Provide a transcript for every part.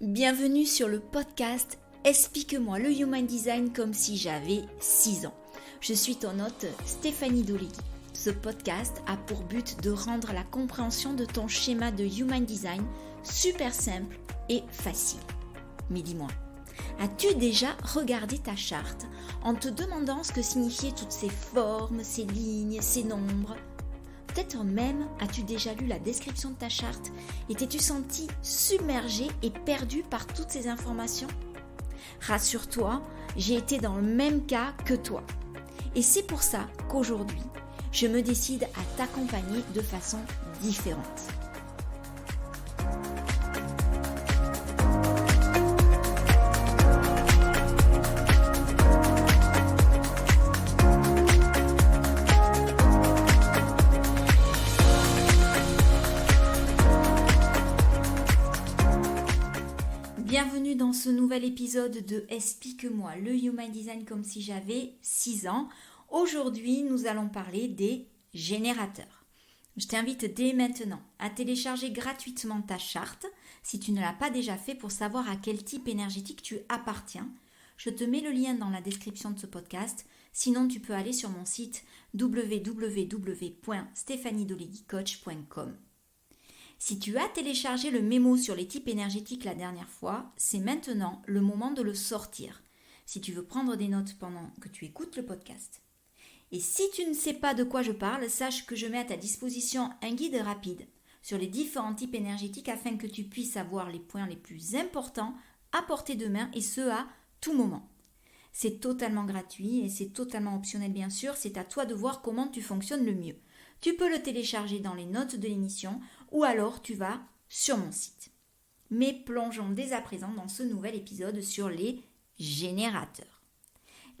Bienvenue sur le podcast Explique-moi le Human Design comme si j'avais 6 ans. Je suis ton hôte Stéphanie Dolegui. Ce podcast a pour but de rendre la compréhension de ton schéma de Human Design super simple et facile. Mais dis-moi, as-tu déjà regardé ta charte en te demandant ce que signifiaient toutes ces formes, ces lignes, ces nombres ? Peut-être même as-tu déjà lu la description de ta charte et t'es-tu senti submergé et perdu par toutes ces informations ? Rassure-toi, j'ai été dans le même cas que toi. Et c'est pour ça qu'aujourd'hui, je me décide à t'accompagner de façon différente. Bienvenue dans ce nouvel épisode de Explique-moi le Human Design comme si j'avais 6 ans. Aujourd'hui, nous allons parler des générateurs. Je t'invite dès maintenant à télécharger gratuitement ta charte si tu ne l'as pas déjà fait pour savoir à quel type énergétique tu appartiens. Je te mets le lien dans la description de ce podcast. Sinon, tu peux aller sur mon site www.stéphaniedoleguicoach.com. Si tu as téléchargé le mémo sur les types énergétiques la dernière fois, c'est maintenant le moment de le sortir, si tu veux prendre des notes pendant que tu écoutes le podcast. Et si tu ne sais pas de quoi je parle, sache que je mets à ta disposition un guide rapide sur les différents types énergétiques afin que tu puisses avoir les points les plus importants à portée de main et ce à tout moment. C'est totalement gratuit et c'est totalement optionnel bien sûr, c'est à toi de voir comment tu fonctionnes le mieux. Tu peux le télécharger dans les notes de l'émission ou alors tu vas sur mon site. Mais plongeons dès à présent dans ce nouvel épisode sur les générateurs.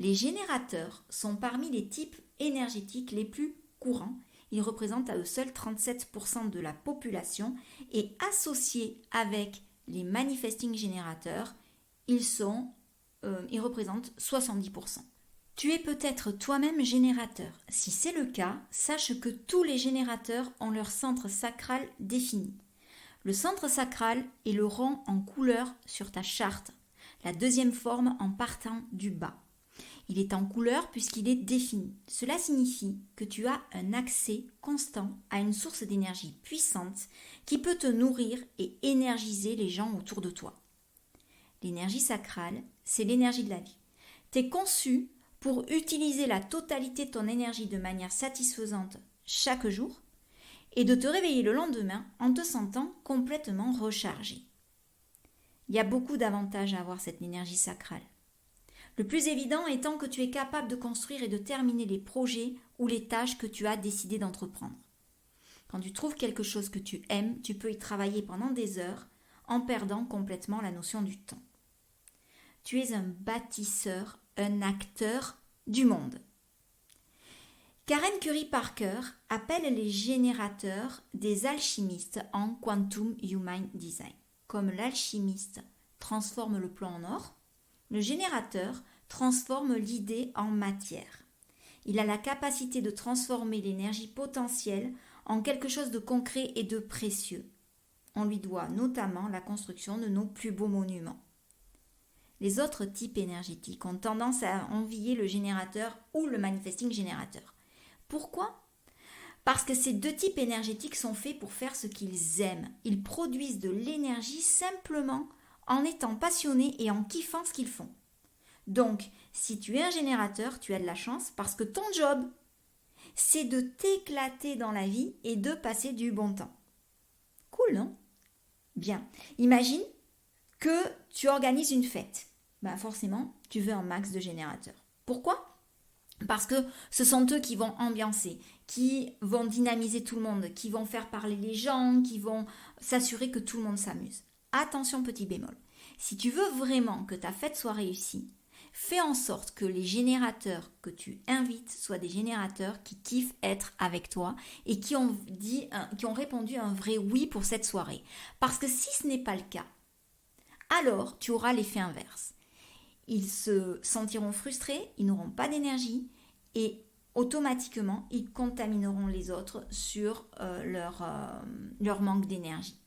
Les générateurs sont parmi les types énergétiques les plus courants. Ils représentent à eux seuls 37% de la population et associés avec les manifesting générateurs, ils représentent 70%. Tu es peut-être toi-même générateur. Si c'est le cas, sache que tous les générateurs ont leur centre sacral défini. Le centre sacral est le rond en couleur sur ta charte, la deuxième forme en partant du bas. Il est en couleur puisqu'il est défini. Cela signifie que tu as un accès constant à une source d'énergie puissante qui peut te nourrir et énergiser les gens autour de toi. L'énergie sacrale, c'est l'énergie de la vie. Tu es conçu pour utiliser la totalité de ton énergie de manière satisfaisante chaque jour et de te réveiller le lendemain en te sentant complètement rechargé. Il y a beaucoup d'avantages à avoir cette énergie sacrale. Le plus évident étant que tu es capable de construire et de terminer les projets ou les tâches que tu as décidé d'entreprendre. Quand tu trouves quelque chose que tu aimes, tu peux y travailler pendant des heures en perdant complètement la notion du temps. Tu es un bâtisseur, un acteur du monde. Karen Curry Parker appelle les générateurs des alchimistes en Quantum Human Design. Comme l'alchimiste transforme le plomb en or, le générateur transforme l'idée en matière. Il a la capacité de transformer l'énergie potentielle en quelque chose de concret et de précieux. On lui doit notamment la construction de nos plus beaux monuments. Les autres types énergétiques ont tendance à envier le générateur ou le manifesting générateur. Pourquoi ? Parce que ces deux types énergétiques sont faits pour faire ce qu'ils aiment. Ils produisent de l'énergie simplement en étant passionnés et en kiffant ce qu'ils font. Donc, si tu es un générateur, tu as de la chance parce que ton job, c'est de t'éclater dans la vie et de passer du bon temps. Cool, non ? Bien. Imagine que tu organises une fête. Forcément, tu veux un max de générateurs. Pourquoi ? Parce que ce sont eux qui vont ambiancer, qui vont dynamiser tout le monde, qui vont faire parler les gens, qui vont s'assurer que tout le monde s'amuse. Attention, petit bémol. Si tu veux vraiment que ta fête soit réussie, fais en sorte que les générateurs que tu invites soient des générateurs qui kiffent être avec toi et qui ont répondu un vrai oui pour cette soirée. Parce que si ce n'est pas le cas, alors tu auras l'effet inverse. Ils se sentiront frustrés, ils n'auront pas d'énergie et automatiquement, ils contamineront les autres sur leur manque d'énergie.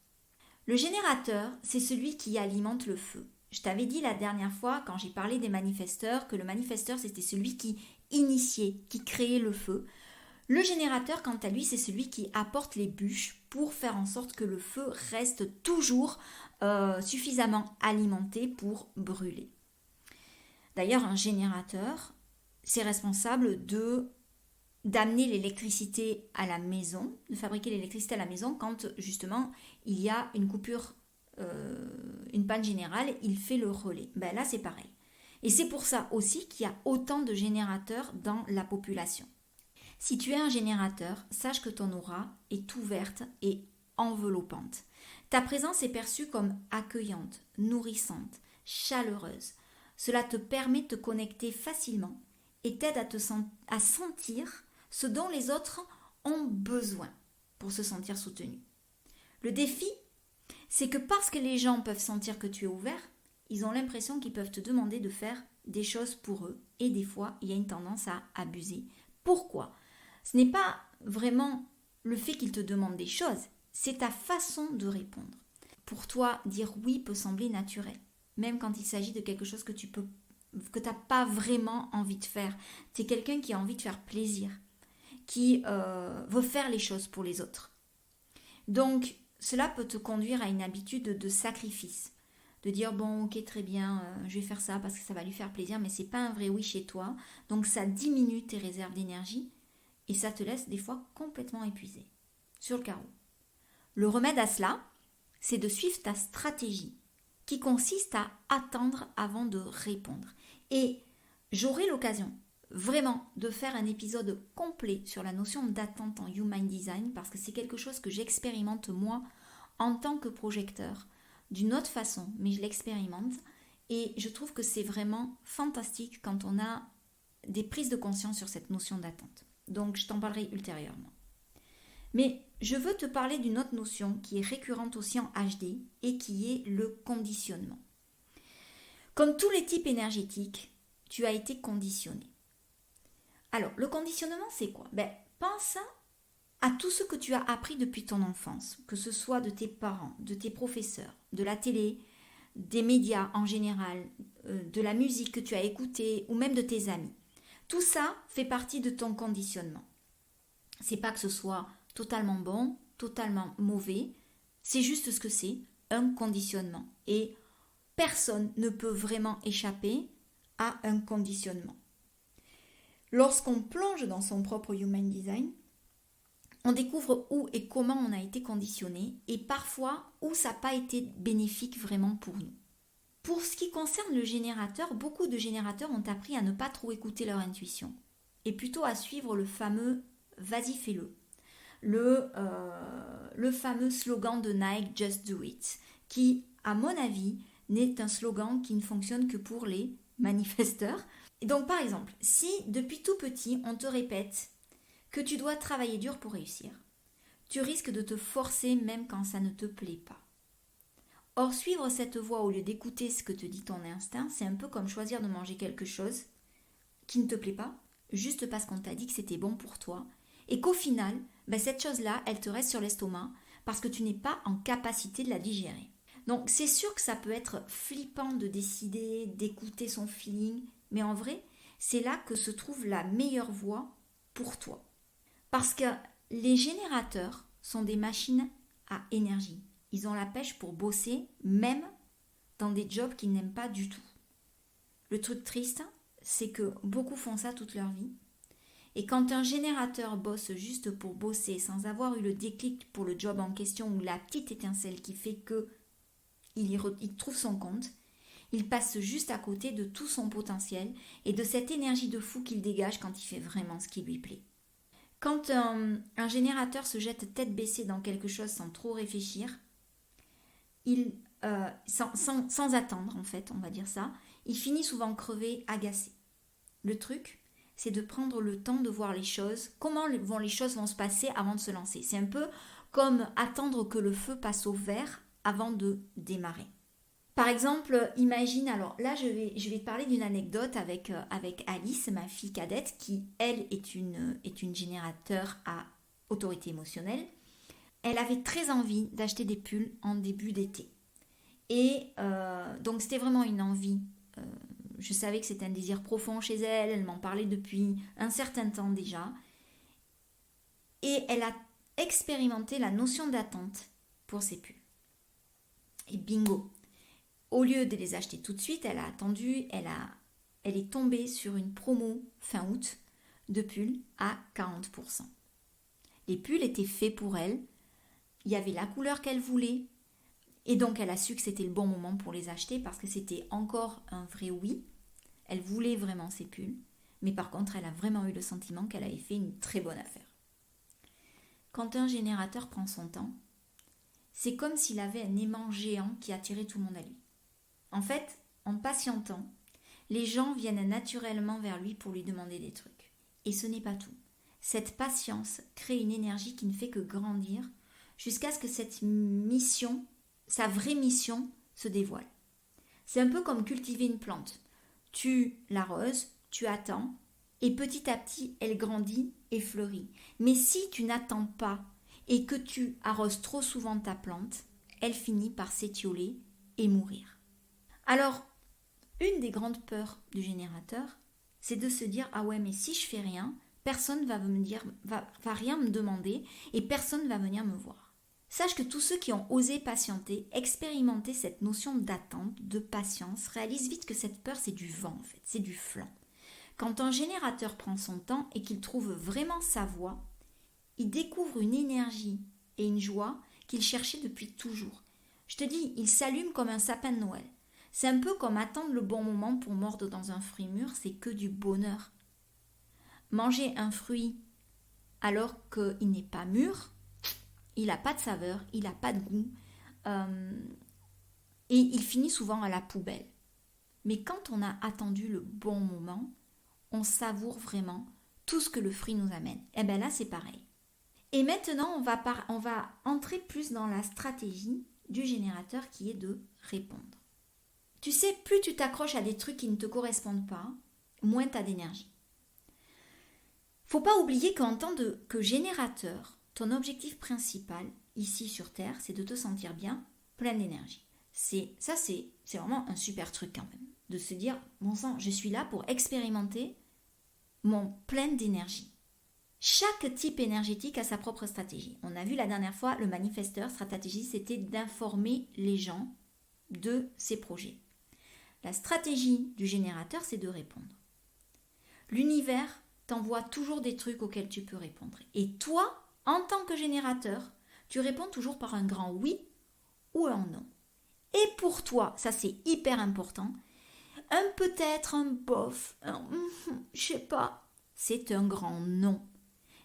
Le générateur, c'est celui qui alimente le feu. Je t'avais dit la dernière fois, quand j'ai parlé des manifesteurs, que le manifesteur, c'était celui qui initiait, qui créait le feu. Le générateur, quant à lui, c'est celui qui apporte les bûches pour faire en sorte que le feu reste toujours suffisamment alimenté pour brûler. D'ailleurs, un générateur, c'est responsable d'amener l'électricité à la maison, de fabriquer l'électricité à la maison quand justement il y a une coupure, une panne générale, il fait le relais. Ben là c'est pareil. Et c'est pour ça aussi qu'il y a autant de générateurs dans la population. Si tu es un générateur, sache que ton aura est ouverte et enveloppante. Ta présence est perçue comme accueillante, nourrissante, chaleureuse. Cela te permet de te connecter facilement et t'aide à sentir ce dont les autres ont besoin pour se sentir soutenus. Le défi, c'est que parce que les gens peuvent sentir que tu es ouvert, ils ont l'impression qu'ils peuvent te demander de faire des choses pour eux et des fois, il y a une tendance à abuser. Pourquoi ? Ce n'est pas vraiment le fait qu'ils te demandent des choses, c'est ta façon de répondre. Pour toi, dire oui peut sembler naturel, même quand il s'agit de quelque chose que tu n'as pas vraiment envie de faire. Tu es quelqu'un qui a envie de faire plaisir, qui veut faire les choses pour les autres. Donc, cela peut te conduire à une habitude de sacrifice, de dire bon ok très bien, je vais faire ça parce que ça va lui faire plaisir, mais c'est pas un vrai oui chez toi, donc ça diminue tes réserves d'énergie et ça te laisse des fois complètement épuisé, sur le carreau. Le remède à cela, c'est de suivre ta stratégie, qui consiste à attendre avant de répondre. Et j'aurai l'occasion vraiment de faire un épisode complet sur la notion d'attente en Human Design parce que c'est quelque chose que j'expérimente moi en tant que projecteur d'une autre façon, mais je l'expérimente et je trouve que c'est vraiment fantastique quand on a des prises de conscience sur cette notion d'attente. Donc je t'en parlerai ultérieurement. Mais je veux te parler d'une autre notion qui est récurrente aussi en HD et qui est le conditionnement. Comme tous les types énergétiques, tu as été conditionné. Alors, le conditionnement, c'est quoi ? Pense à tout ce que tu as appris depuis ton enfance, que ce soit de tes parents, de tes professeurs, de la télé, des médias en général, de la musique que tu as écoutée ou même de tes amis. Tout ça fait partie de ton conditionnement. C'est pas que ce soit totalement bon, totalement mauvais, c'est juste ce que c'est, un conditionnement. Et personne ne peut vraiment échapper à un conditionnement. Lorsqu'on plonge dans son propre Human Design, on découvre où et comment on a été conditionné et parfois où ça n'a pas été bénéfique vraiment pour nous. Pour ce qui concerne le générateur, beaucoup de générateurs ont appris à ne pas trop écouter leur intuition et plutôt à suivre le fameux « vas-y fais-le ». Le fameux slogan de Nike Just Do It, qui, à mon avis, n'est un slogan qui ne fonctionne que pour les manifesteurs. Et donc, par exemple, si depuis tout petit, on te répète que tu dois travailler dur pour réussir, tu risques de te forcer même quand ça ne te plaît pas. Or, suivre cette voie au lieu d'écouter ce que te dit ton instinct, c'est un peu comme choisir de manger quelque chose qui ne te plaît pas, juste parce qu'on t'a dit que c'était bon pour toi, et qu'au final, cette chose-là, elle te reste sur l'estomac parce que tu n'es pas en capacité de la digérer. Donc c'est sûr que ça peut être flippant de décider, d'écouter son feeling, mais en vrai, c'est là que se trouve la meilleure voie pour toi. Parce que les générateurs sont des machines à énergie. Ils ont la pêche pour bosser, même dans des jobs qu'ils n'aiment pas du tout. Le truc triste, c'est que beaucoup font ça toute leur vie. Et quand un générateur bosse juste pour bosser, sans avoir eu le déclic pour le job en question ou la petite étincelle qui fait qu'il trouve son compte, il passe juste à côté de tout son potentiel et de cette énergie de fou qu'il dégage quand il fait vraiment ce qui lui plaît. Quand un générateur se jette tête baissée dans quelque chose sans trop réfléchir, sans attendre en fait, on va dire ça, il finit souvent crevé, agacé. Le truc, c'est de prendre le temps de voir les choses, comment les choses vont se passer avant de se lancer. C'est un peu comme attendre que le feu passe au vert avant de démarrer. Par exemple, imagine, alors là je vais te parler d'une anecdote avec Alice, ma fille cadette, qui elle est une générateur à autorité émotionnelle. elle avait très envie d'acheter des pulls en début d'été. Et donc c'était vraiment une envie. Je savais que c'était un désir profond chez elle, elle m'en parlait depuis un certain temps déjà. Et elle a expérimenté la notion d'attente pour ses pulls. Et bingo, au lieu de les acheter tout de suite, elle a attendu, elle est tombée sur une promo fin août de pulls à 40%. Les pulls étaient faits pour elle, il y avait la couleur qu'elle voulait, et donc elle a su que c'était le bon moment pour les acheter parce que c'était encore un vrai oui. Elle voulait vraiment ces pulls, mais par contre elle a vraiment eu le sentiment qu'elle avait fait une très bonne affaire. Quand un générateur prend son temps, c'est comme s'il avait un aimant géant qui attirait tout le monde à lui. En fait, en patientant, les gens viennent naturellement vers lui pour lui demander des trucs. Et ce n'est pas tout. Cette patience crée une énergie qui ne fait que grandir jusqu'à ce que cette mission, sa vraie mission, se dévoile. C'est un peu comme cultiver une plante. Tu l'arroses, tu attends, et petit à petit, elle grandit et fleurit. Mais si tu n'attends pas et que tu arroses trop souvent ta plante, elle finit par s'étioler et mourir. Alors, une des grandes peurs du générateur, c'est de se dire « Ah ouais, mais si je fais rien, personne va rien me demander et personne va venir me voir. » Sache que tous ceux qui ont osé patienter, expérimenter cette notion d'attente, de patience, réalisent vite que cette peur, c'est du vent en fait, c'est du flanc. Quand un générateur prend son temps et qu'il trouve vraiment sa voie, il découvre une énergie et une joie qu'il cherchait depuis toujours. Je te dis, il s'allume comme un sapin de Noël. C'est un peu comme attendre le bon moment pour mordre dans un fruit mûr, c'est que du bonheur. Manger un fruit alors qu'il n'est pas mûr, il n'a pas de saveur, il n'a pas de goût, et il finit souvent à la poubelle. Mais quand on a attendu le bon moment, on savoure vraiment tout ce que le fruit nous amène. Et bien là, c'est pareil. Et maintenant, on va entrer plus dans la stratégie du générateur qui est de répondre. Tu sais, plus tu t'accroches à des trucs qui ne te correspondent pas, moins tu as d'énergie. Faut pas oublier qu'en tant que générateur, ton objectif principal, ici sur Terre, c'est de te sentir bien, plein d'énergie. C'est vraiment un super truc quand même, de se dire, bon sang, je suis là pour expérimenter mon plein d'énergie. Chaque type énergétique a sa propre stratégie. On a vu la dernière fois, le manifesteur, stratégie, c'était d'informer les gens de ses projets. La stratégie du générateur, c'est de répondre. L'univers t'envoie toujours des trucs auxquels tu peux répondre. Et toi, en tant que générateur, tu réponds toujours par un grand oui ou un non. Et pour toi, ça c'est hyper important, un peut-être, un bof, je sais pas, c'est un grand non.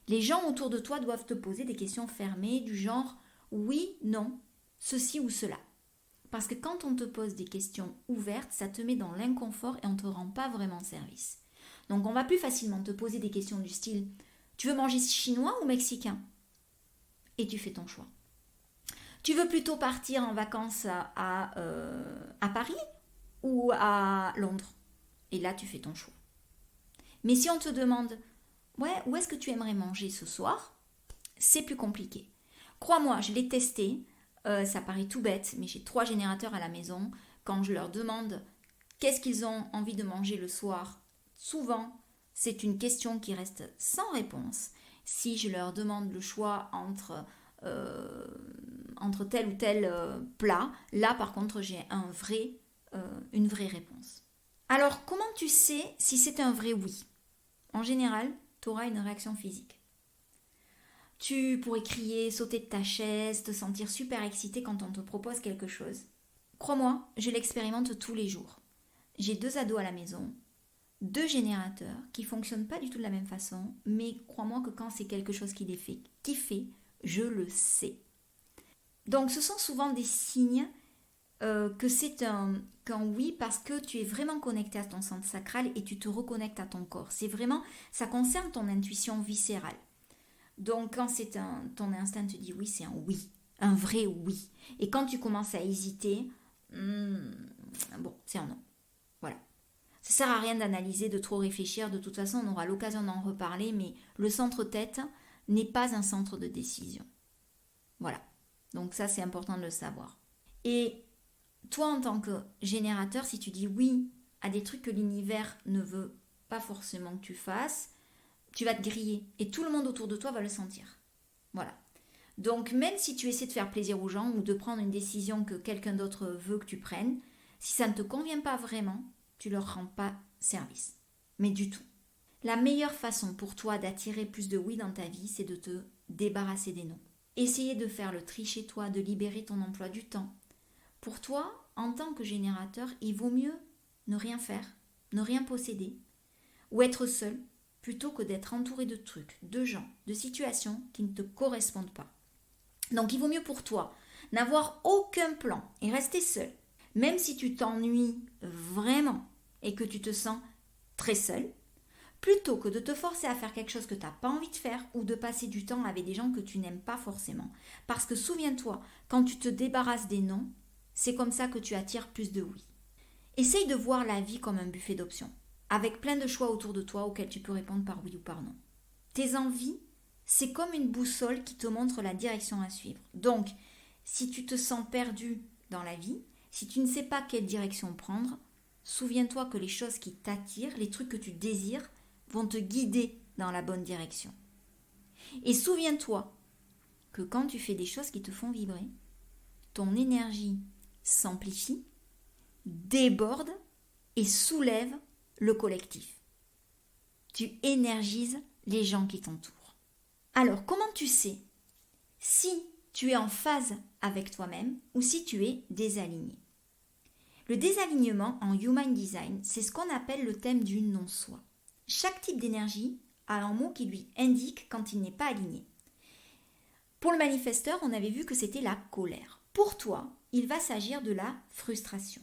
Les gens autour de toi doivent te poser des questions fermées du genre oui, non, ceci ou cela. Parce que quand on te pose des questions ouvertes, ça te met dans l'inconfort et on ne te rend pas vraiment service. Donc on va plus facilement te poser des questions du style « Tu veux manger chinois ou mexicain ?» Et tu fais ton choix. « Tu veux plutôt partir en vacances à Paris ou à Londres ?» Et là tu fais ton choix. Mais si on te demande « Ouais, où est-ce que tu aimerais manger ce soir ?» C'est plus compliqué. Crois-moi, je l'ai testé. Ça paraît tout bête, mais j'ai 3 générateurs à la maison. Quand je leur demande qu'est-ce qu'ils ont envie de manger le soir, souvent, c'est une question qui reste sans réponse. Si je leur demande le choix entre tel ou tel plat, là par contre j'ai une vraie réponse. Alors comment tu sais si c'est un vrai oui ? En général, tu auras une réaction physique. Tu pourrais crier, sauter de ta chaise, te sentir super excité quand on te propose quelque chose. Crois-moi, je l'expérimente tous les jours. J'ai 2 ados à la maison, 2 générateurs qui ne fonctionnent pas du tout de la même façon, mais crois-moi que quand c'est quelque chose qui les fait kiffer, je le sais. Donc ce sont souvent des signes que c'est qu'un oui parce que tu es vraiment connecté à ton centre sacral et tu te reconnectes à ton corps. Ça concerne ton intuition viscérale. Donc quand ton instinct te dit oui, c'est un oui, un vrai oui. Et quand tu commences à hésiter, bon, c'est un non. Voilà. Ça sert à rien d'analyser, de trop réfléchir. De toute façon, on aura l'occasion d'en reparler, mais le centre tête n'est pas un centre de décision. Voilà. Donc ça, c'est important de le savoir. Et toi, en tant que générateur, si tu dis oui à des trucs que l'univers ne veut pas forcément que tu fasses, tu vas te griller. Et tout le monde autour de toi va le sentir. Voilà. Donc même si tu essaies de faire plaisir aux gens ou de prendre une décision que quelqu'un d'autre veut que tu prennes, si ça ne te convient pas vraiment, tu leur rends pas service. Mais du tout. La meilleure façon pour toi d'attirer plus de oui dans ta vie, c'est de te débarrasser des non. Essayer de faire le tri chez toi, de libérer ton emploi du temps. Pour toi, en tant que générateur, il vaut mieux ne rien faire, ne rien posséder, ou être seul, plutôt que d'être entouré de trucs, de gens, de situations qui ne te correspondent pas. Donc il vaut mieux pour toi n'avoir aucun plan et rester seul. Même si tu t'ennuies vraiment et que tu te sens très seul, plutôt que de te forcer à faire quelque chose que tu n'as pas envie de faire ou de passer du temps avec des gens que tu n'aimes pas forcément. Parce que souviens-toi, quand tu te débarrasses des non, c'est comme ça que tu attires plus de oui. Essaye de voir la vie comme un buffet d'options, avec plein de choix autour de toi auxquels tu peux répondre par oui ou par non. Tes envies, c'est comme une boussole qui te montre la direction à suivre. Donc, si tu te sens perdu dans la vie, si tu ne sais pas quelle direction prendre, souviens-toi que les choses qui t'attirent, les trucs que tu désires, vont te guider dans la bonne direction. Et souviens-toi que quand tu fais des choses qui te font vibrer, ton énergie s'amplifie, déborde et soulève le collectif. Tu énergises les gens qui t'entourent. Alors, comment tu sais si tu es en phase avec toi-même ou si tu es désaligné? Le désalignement en Human Design, c'est ce qu'on appelle le thème du non-soi. Chaque type d'énergie a un mot qui lui indique quand il n'est pas aligné. Pour le manifesteur, on avait vu que c'était la colère. Pour toi, il va s'agir de la frustration.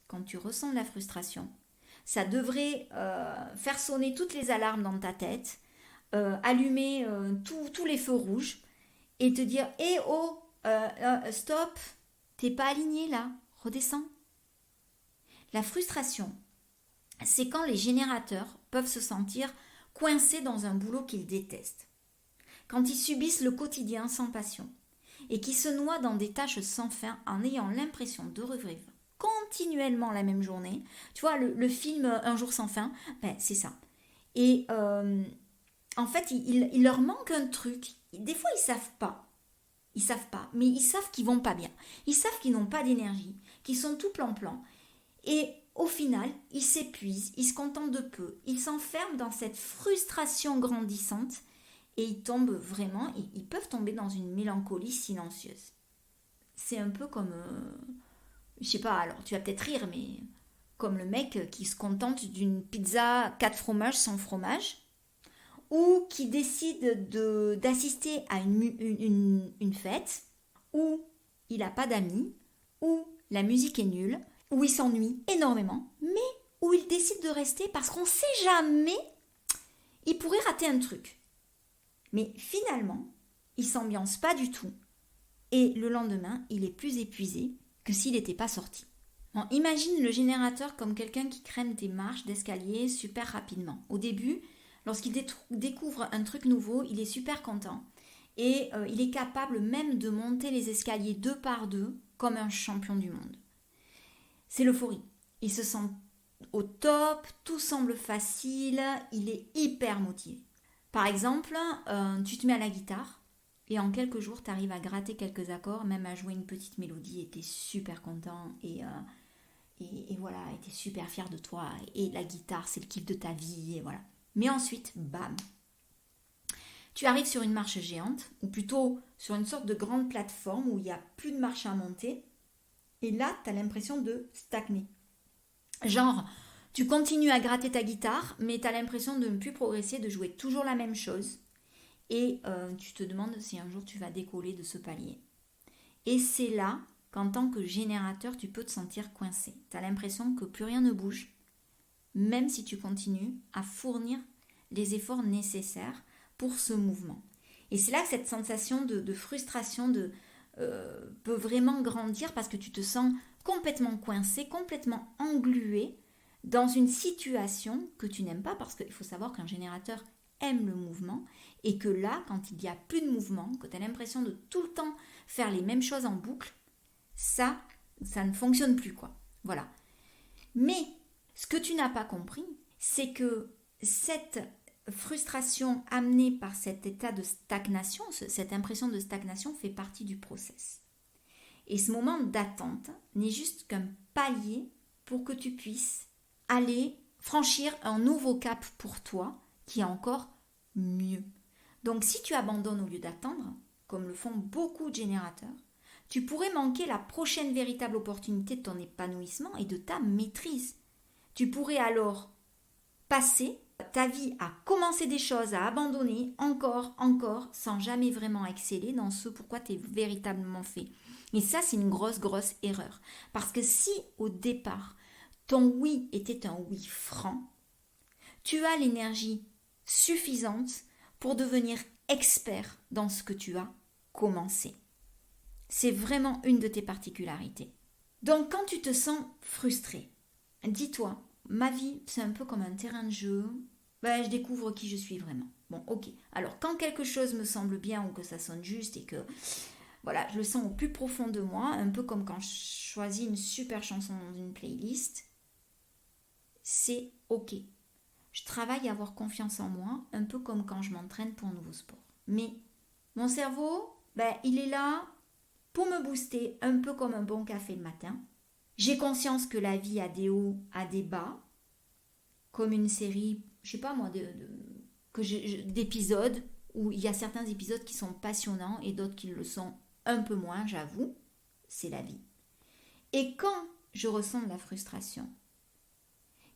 Quand tu ressens de la frustration, ça devrait faire sonner toutes les alarmes dans ta tête, allumer tous les feux rouges et te dire « Eh oh, stop, t'es pas aligné là, redescends ». La frustration, c'est quand les générateurs peuvent se sentir coincés dans un boulot qu'ils détestent. Quand ils subissent le quotidien sans passion et qui se noient dans des tâches sans fin en ayant l'impression de revivre continuellement la même journée. Tu vois, le film Un jour sans fin, ben, c'est ça. Et en fait, il leur manque un truc. Des fois, ils savent pas. Ils savent pas, mais ils savent qu'ils vont pas bien. Ils savent qu'ils n'ont pas d'énergie, qu'ils sont tout plan-plan. Et au final, ils s'épuisent, ils se contentent de peu. Ils s'enferment dans cette frustration grandissante et ils tombent vraiment, ils peuvent tomber dans une mélancolie silencieuse. C'est un peu comme, je sais pas, alors tu vas peut-être rire, mais comme le mec qui se contente d'une pizza 4 fromages sans fromage, ou qui décide d'assister à une fête, où il n'a pas d'amis, où la musique est nulle, où il s'ennuie énormément, mais où il décide de rester parce qu'on ne sait jamais, il pourrait rater un truc. Mais finalement, il ne s'ambiance pas du tout. Et le lendemain, il est plus épuisé que s'il n'était pas sorti. Bon, imagine le générateur comme quelqu'un qui crème des marches d'escalier super rapidement. Au début, lorsqu'il découvre un truc nouveau, il est super content. Et il est capable même de monter les escaliers 2 par 2 comme un champion du monde. C'est l'euphorie. Il se sent au top, tout semble facile, il est hyper motivé. Par exemple, tu te mets à la guitare et en quelques jours, tu arrives à gratter quelques accords, même à jouer une petite mélodie et tu es super content et voilà, et tu es super fier de toi. Et la guitare, c'est le kiff de ta vie et voilà. Mais ensuite, bam, tu arrives sur une marche géante, ou plutôt sur une sorte de grande plateforme où il n'y a plus de marche à monter. Et là, tu as l'impression de stagner. Genre, tu continues à gratter ta guitare, mais tu as l'impression de ne plus progresser, de jouer toujours la même chose. Et tu te demandes si un jour tu vas décoller de ce palier. Et c'est là qu'en tant que générateur, tu peux te sentir coincé. Tu as l'impression que plus rien ne bouge, même si tu continues à fournir les efforts nécessaires pour ce mouvement. Et c'est là que cette sensation de frustration peut vraiment grandir parce que tu te sens complètement coincé, complètement englué dans une situation que tu n'aimes pas, parce qu'il faut savoir qu'un générateur aimes le mouvement et que là, quand il n'y a plus de mouvement, que tu as l'impression de tout le temps faire les mêmes choses en boucle, ça ne fonctionne plus, quoi. Voilà. Mais ce que tu n'as pas compris, c'est que cette frustration amenée par cet état de stagnation, cette impression de stagnation fait partie du process. Et ce moment d'attente n'est juste qu'un palier pour que tu puisses aller franchir un nouveau cap pour toi qui est encore mieux. Donc si tu abandonnes au lieu d'attendre, comme le font beaucoup de générateurs, tu pourrais manquer la prochaine véritable opportunité de ton épanouissement et de ta maîtrise. Tu pourrais alors passer ta vie à commencer des choses, à abandonner encore, sans jamais vraiment exceller dans ce pourquoi tu es véritablement fait. Et ça, c'est une grosse erreur. Parce que si au départ, ton oui était un oui franc, tu as l'énergie suffisante pour devenir expert dans ce que tu as commencé. C'est vraiment une de tes particularités. Donc quand tu te sens frustré, dis-toi, ma vie c'est un peu comme un terrain de jeu, je découvre qui je suis vraiment. Bon, ok. Alors quand quelque chose me semble bien ou que ça sonne juste et que voilà, je le sens au plus profond de moi, un peu comme quand je choisis une super chanson dans une playlist, c'est ok. Je travaille à avoir confiance en moi, un peu comme quand je m'entraîne pour un nouveau sport. Mais mon cerveau, il est là pour me booster, un peu comme un bon café le matin. J'ai conscience que la vie a des hauts, a des bas, comme une série, je sais pas moi, d'épisodes, où il y a certains épisodes qui sont passionnants et d'autres qui le sont un peu moins, j'avoue, c'est la vie. Et quand je ressens de la frustration,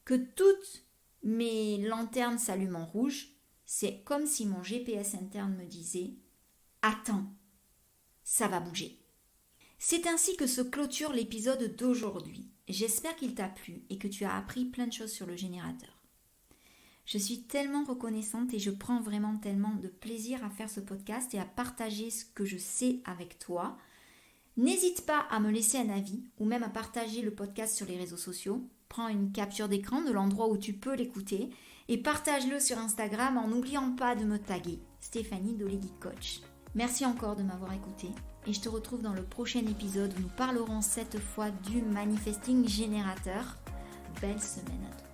que toutes mes lanternes s'allument en rouge, c'est comme si mon GPS interne me disait « Attends, ça va bouger ». C'est ainsi que se clôture l'épisode d'aujourd'hui. J'espère qu'il t'a plu et que tu as appris plein de choses sur le générateur. Je suis tellement reconnaissante et je prends vraiment tellement de plaisir à faire ce podcast et à partager ce que je sais avec toi. N'hésite pas à me laisser un avis ou même à partager le podcast sur les réseaux sociaux. Prends une capture d'écran de l'endroit où tu peux l'écouter et partage-le sur Instagram en n'oubliant pas de me taguer Stéphanie Dolegui Coach. Merci encore de m'avoir écouté et je te retrouve dans le prochain épisode où nous parlerons cette fois du manifesting générateur. Belle semaine à toi.